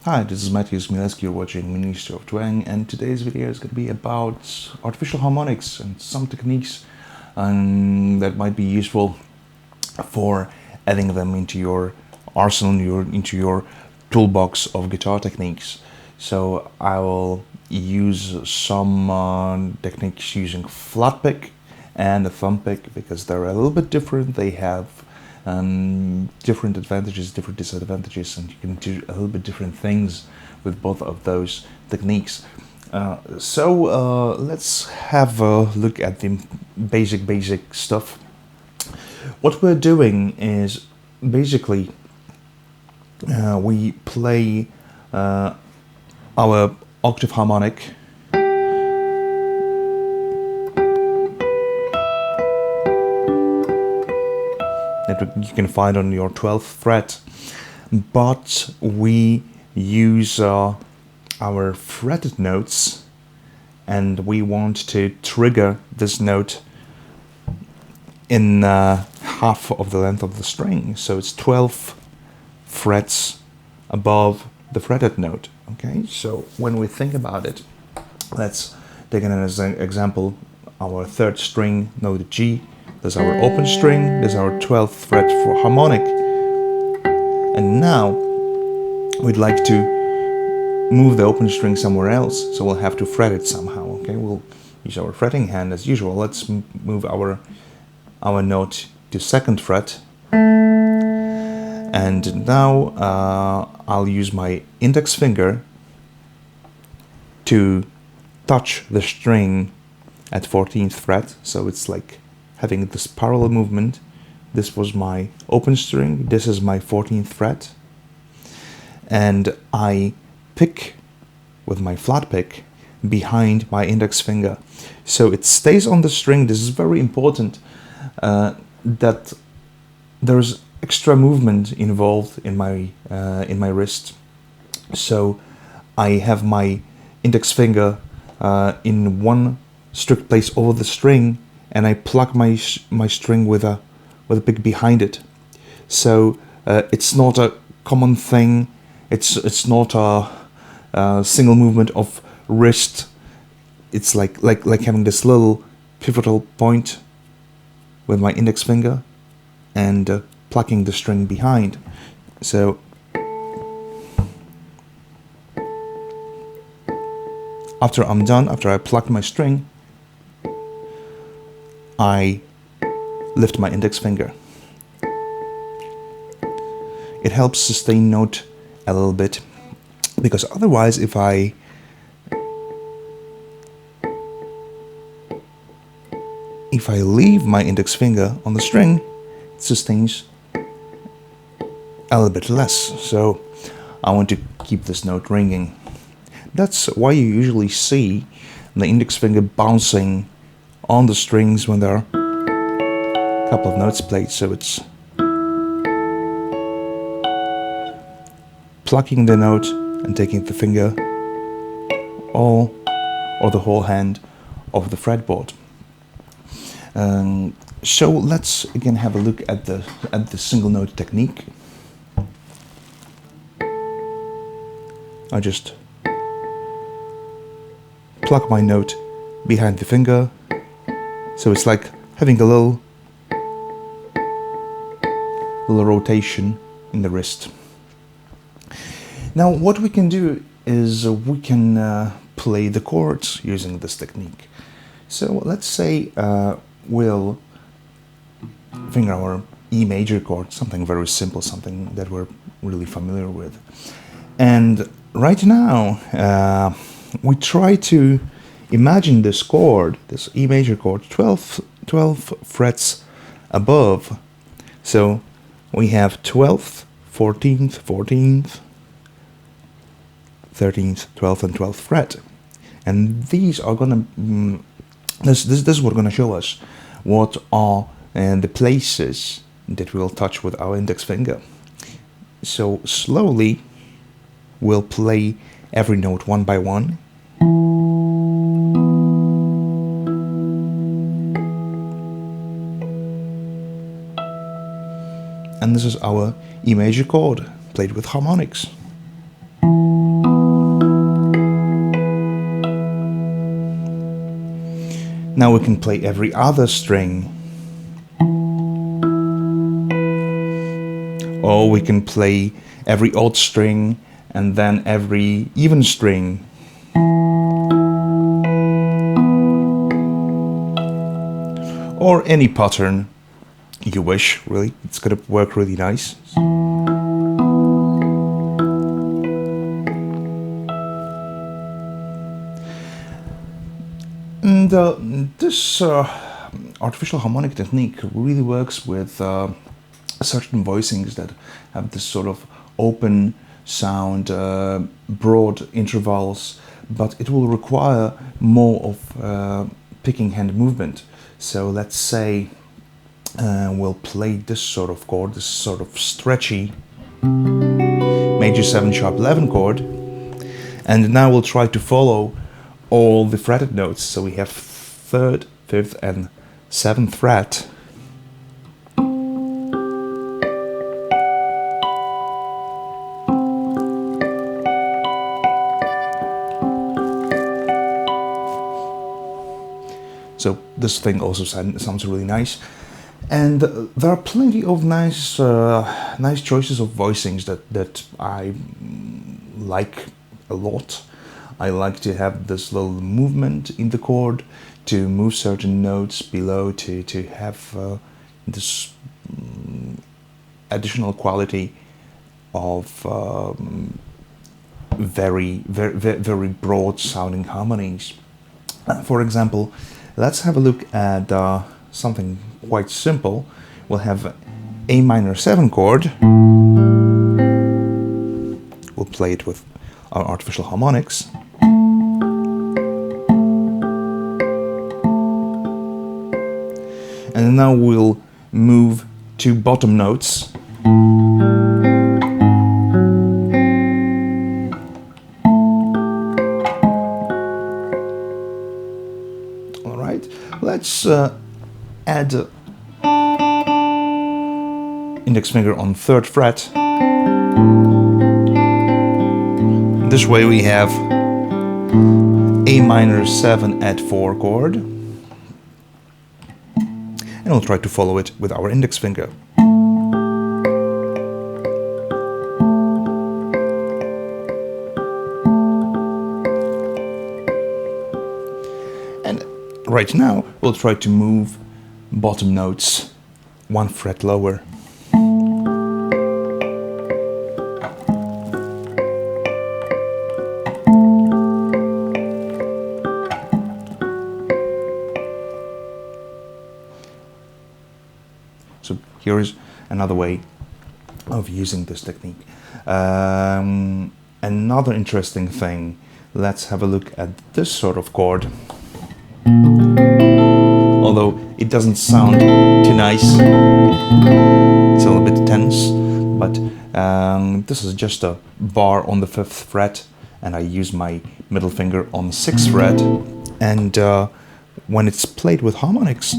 Hi, this is Matthew Smileski, you're watching Ministry of Twang, and today's video is going to be about artificial harmonics and some techniques that might be useful for adding them into your arsenal, into your toolbox of guitar techniques. So I will use some techniques using flat pick and a thumb pick because they're a little bit different. They have different advantages, different disadvantages, and you can do a little bit different things with both of those techniques. So let's have a look at the basic stuff. What we're doing is basically we play our octave harmonic that you can find on your 12th fret, but we use our fretted notes, and we want to trigger this note in half of the length of the string, so it's 12 frets above the fretted note. Okay, so when we think about it, let's take as an example our third string note G. There's our open string, there's our 12th fret for harmonic, and now we'd like to move the open string somewhere else, so we'll have to fret it somehow. Okay, we'll use our fretting hand as usual. Let's move our note to 2nd fret, and now I'll use my index finger to touch the string at 14th fret, so it's like having this parallel movement. This was my open string, this is my 14th fret, and I pick with my flat pick behind my index finger, so it stays on the string. This is very important, that there's extra movement involved in my wrist. So I have my index finger in one strict place over the string, and I pluck my string with a pick behind it. So it's not a common thing. It's not a single movement of wrist. It's like having this little pivotal point with my index finger and plucking the string behind. So after I'm done, after I plucked my string, I lift my index finger. It helps sustain note a little bit, because otherwise if I leave my index finger on the string, it sustains a little bit less. So I want to keep this note ringing. That's why you usually see the index finger bouncing on the strings when there are a couple of notes played, so it's plucking the note and taking the finger or the whole hand off the fretboard. So let's again have a look at the single note technique. I just pluck my note behind the finger, so it's like having a little rotation in the wrist. Now what we can do is we can play the chords using this technique. So let's say we'll finger our E major chord, something very simple, something that we're really familiar with. And right now we try to imagine this chord, this E major chord, 12 frets above. So we have 12th, 14th, 14th, 13th, 12th, and 12th fret. And these are gonna, this is what gonna show us what are the places that we'll touch with our index finger. So slowly we'll play every note one by one. And this is our E major chord played with harmonics. Now we can play every other string. Or we can play every odd string and then every even string. Or any pattern you wish, really. It's gonna work really nice. And this artificial harmonic technique really works with certain voicings that have this sort of open sound, broad intervals, but it will require more of picking hand movement. So let's say we'll play this sort of chord, this sort of stretchy major 7 sharp 11 chord, and now we'll try to follow all the fretted notes. So we have 3rd, 5th and 7th fret. So this thing also sounds really nice, and there are plenty of nice choices of voicings that I like a lot. I like to have this little movement in the chord to move certain notes below, to have this additional quality of very broad sounding harmonies. For example, let's have a look at something quite simple. We'll have A minor 7 chord. We'll play it with our artificial harmonics. And now we'll move to bottom notes. All right, let's add index finger on 3rd fret. This way we have A minor 7 at 4 chord. And we'll try to follow it with our index finger. And right now, we'll try to move bottom notes 1 fret lower. So here is another way of using this technique. Another interesting thing, let's have a look at this sort of chord. Although it doesn't sound too nice, it's a little bit tense, but this is just a bar on the 5th fret, and I use my middle finger on the 6th fret, and when it's played with harmonics,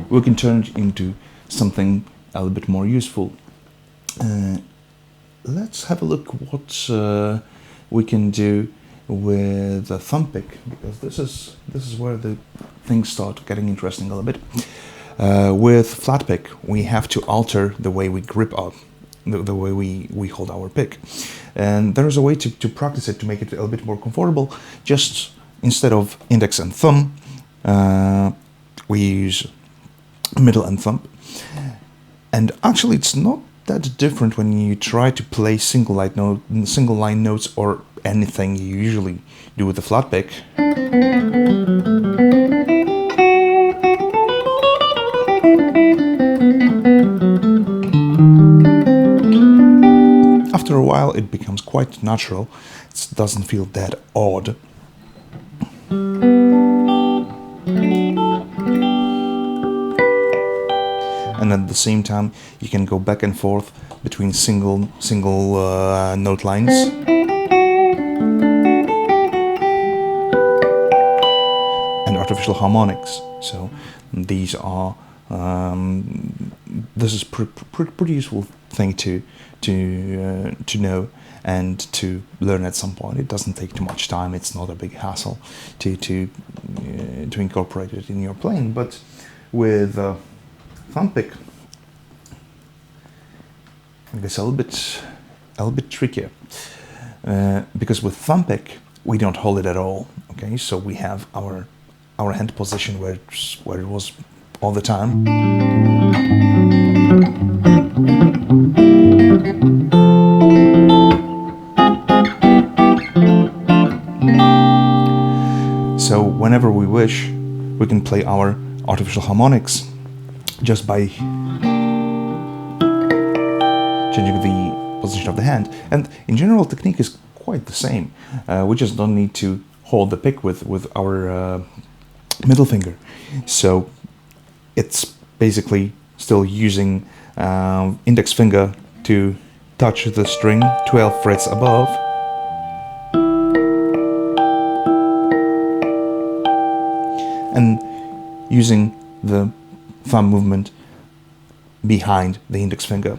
we can turn it into something a little bit more useful. Let's have a look what we can do with a Thumbpick, because this is where the things start getting interesting a little bit. With flat pick, we have to alter the way we grip up, the way we hold our pick, and there's a way to practice it to make it a little bit more comfortable. Just instead of index and thumb, we use middle and thumb, and actually it's not that different when you try to play single line notes or anything you usually do with the flat pick. After a while it becomes quite natural, it doesn't feel that odd. And and at the same time you can go back and forth between single note lines. And artificial harmonics. So these are this is pretty useful thing to know and to learn at some point. It doesn't take too much time. It's not a big hassle to incorporate it in your playing. But with Thumbpick, it's a little bit trickier because with Thumbpick we don't hold it at all. Okay, so we have our hand position where it was all the time. So whenever we wish, we can play our artificial harmonics just by changing the position of the hand. And in general, technique is quite the same. We just don't need to hold the pick with our middle finger. So it's basically still using index finger to touch the string 12 frets above. And using the thumb movement behind the index finger.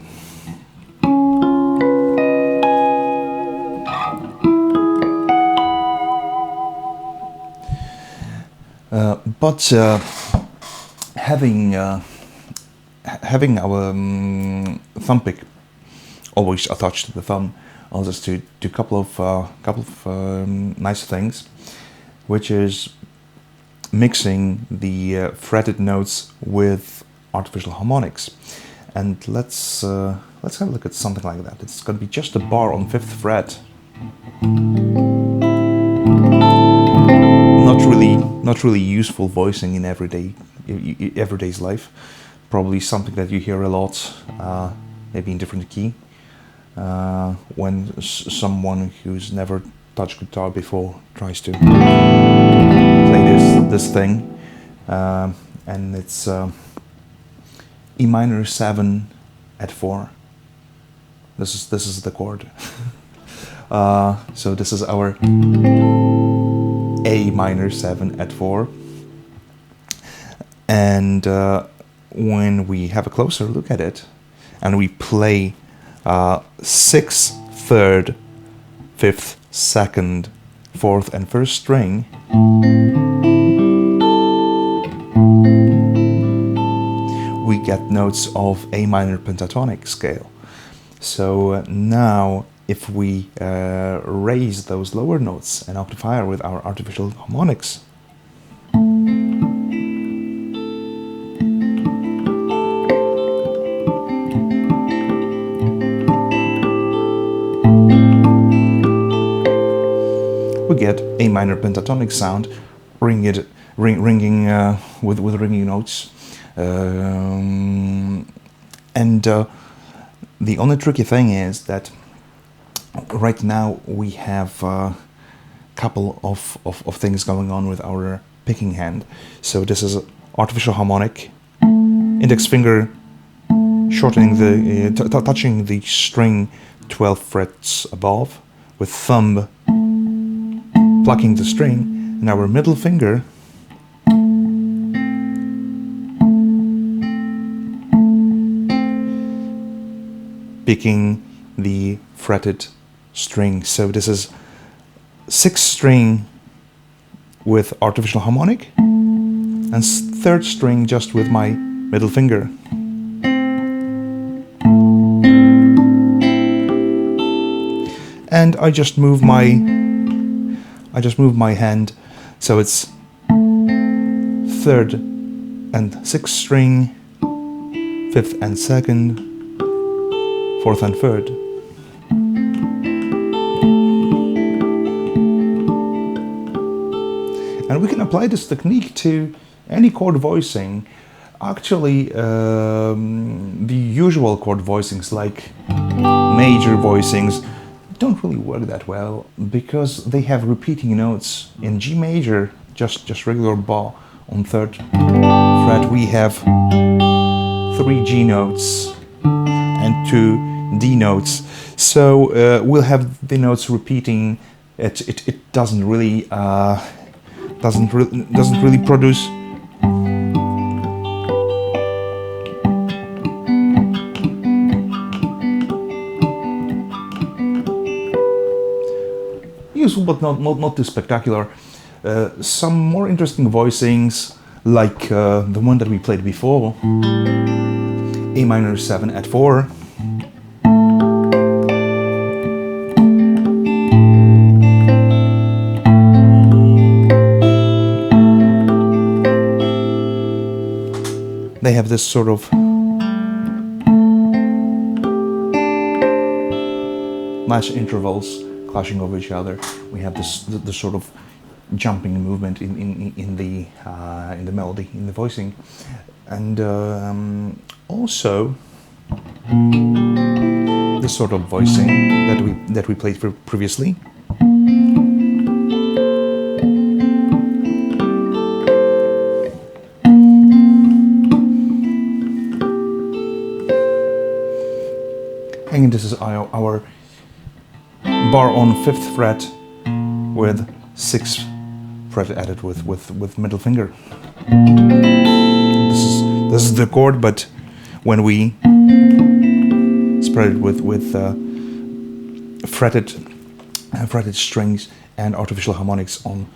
But having our Thumbpick always attached to the thumb allows us to do a couple of nice things, which is mixing the fretted notes with artificial harmonics. And let's have a look at something like that. It's going to be just a bar on 5th fret. Not really useful voicing in everyday's life. Probably something that you hear a lot, maybe in different key, when someone who's never touched guitar before tries to play this thing, and it's E minor 7 at 4. This is the chord. So this is our A minor 7 at 4, and when we have a closer look at it and we play 6th, 3rd, 5th, 2nd, 4th and 1st string, we get notes of A minor pentatonic scale. So now if we raise those lower notes an octave higher with our artificial harmonics, we get A minor pentatonic sound, ringing with ringing notes, and the only tricky thing is that right now we have a couple of things going on with our picking hand. So this is artificial harmonic, index finger shortening the touching the string 12 frets above, with thumb plucking the string, and our middle finger picking the fretted string. So this is 6th string with artificial harmonic and 3rd string just with my middle finger. And I just move my hand, so it's 3rd and 6th string, 5th and 2nd, 4th and 3rd. And we can apply this technique to any chord voicing. Actually, the usual chord voicings like major voicings don't really work that well because they have repeating notes. In G major, just regular bar on 3rd fret, we have 3 G notes and 2 D notes. So we'll have the notes repeating. It doesn't really produce useful, but not too spectacular. Some more interesting voicings, like the one that we played before, A minor 7 at 4. They have this sort of nice intervals clashing over each other. We have this the sort of jumping movement in the melody, in the voicing, and also the sort of voicing that we played previously. And this is our bar on 5th fret with 6th fret added with middle finger. This is the chord, but when we spread it with fretted strings and artificial harmonics on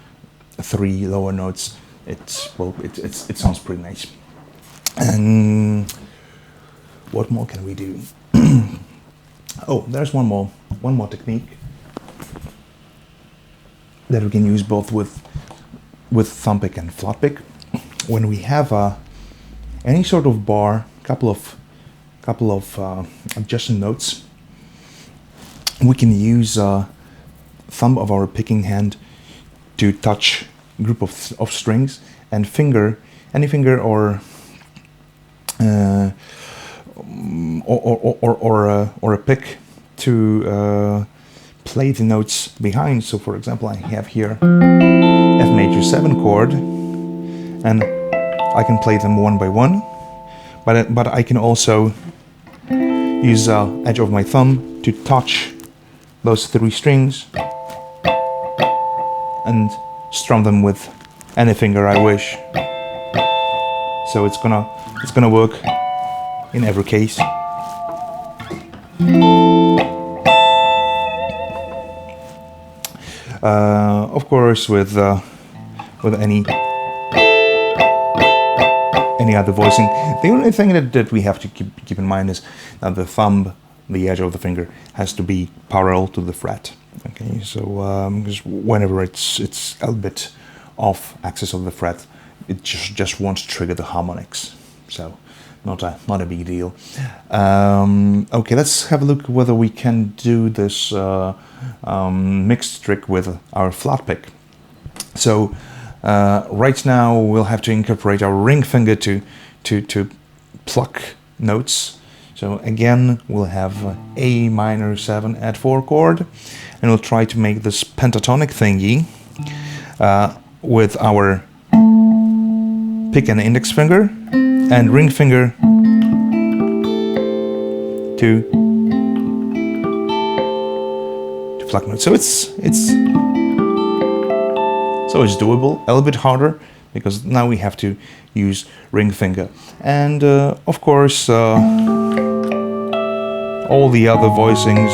3 lower notes, it sounds pretty nice. And what more can we do? Oh, there's one more technique that we can use both with Thumbpick and Flatpick. When we have any sort of bar, couple of adjacent notes, we can use thumb of our picking hand to touch a group of strings, and any finger or a pick to play the notes behind. So for example, I have here F major 7 chord, and I can play them one by one, but I can also use the edge of my thumb to touch those 3 strings and strum them with any finger I wish. So it's gonna work in every case. Of course, with any other voicing, the only thing that we have to keep in mind is that the thumb, the edge of the finger, has to be parallel to the fret. Okay, so because whenever it's a little bit off axis of the fret, it just won't trigger the harmonics. So not a big deal. Okay, let's have a look whether we can do this mixed trick with our Flatpick. So right now we'll have to incorporate our ring finger to pluck notes. So again, we'll have A minor 7 at 4 chord, and we'll try to make this pentatonic thingy with our pick and index finger and ring finger to pluck notes. So it's doable. A little bit harder because now we have to use ring finger, and of course all the other voicings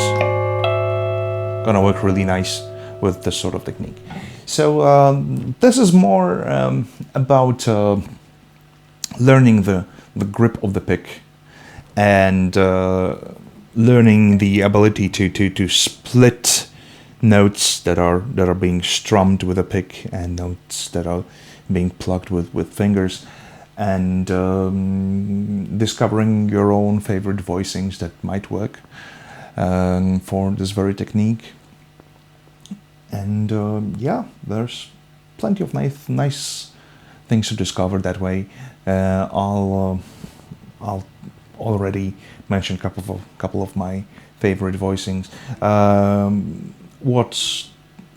gonna work really nice with this sort of technique. So this is more about learning the grip of the pick and learning the ability to split notes that are being strummed with a pick and notes that are being plucked with fingers, and discovering your own favorite voicings that might work for this very technique. And yeah, there's plenty of nice things to discover that way. I'll already mention a couple of my favorite voicings. What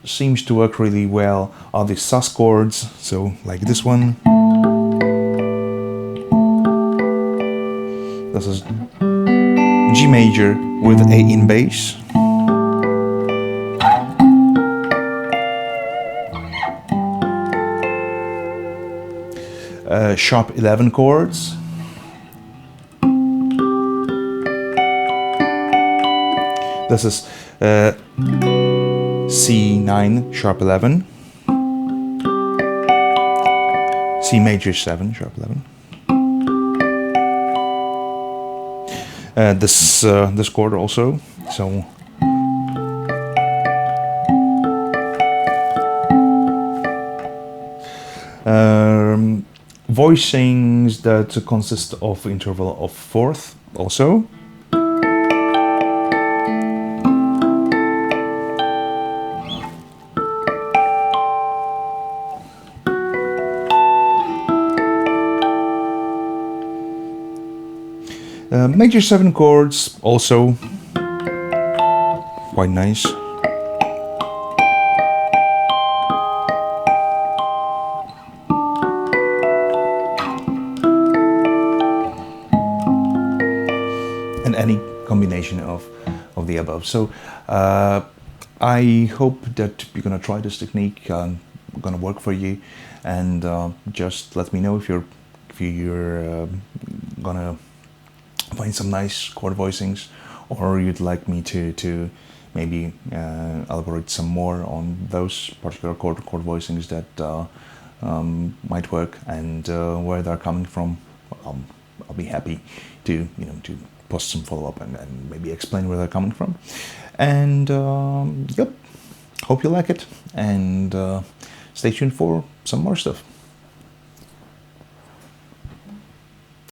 seems to work really well are the sus chords, so like this one. This is G major with A in bass. Sharp 11 chords. This is C9 sharp 11, C major 7 sharp 11. This chord also. So voicings that consist of interval of fourth also. Major 7 chords also quite nice. And any combination of the above. So I hope that you're gonna try this technique, gonna work for you, and just let me know if you're gonna find some nice chord voicings, or you'd like me to maybe elaborate some more on those particular chord voicings that might work, and where they're coming from. I'll be happy to to post some follow-up and maybe explain where they're coming from. And yep, hope you like it, and stay tuned for some more stuff.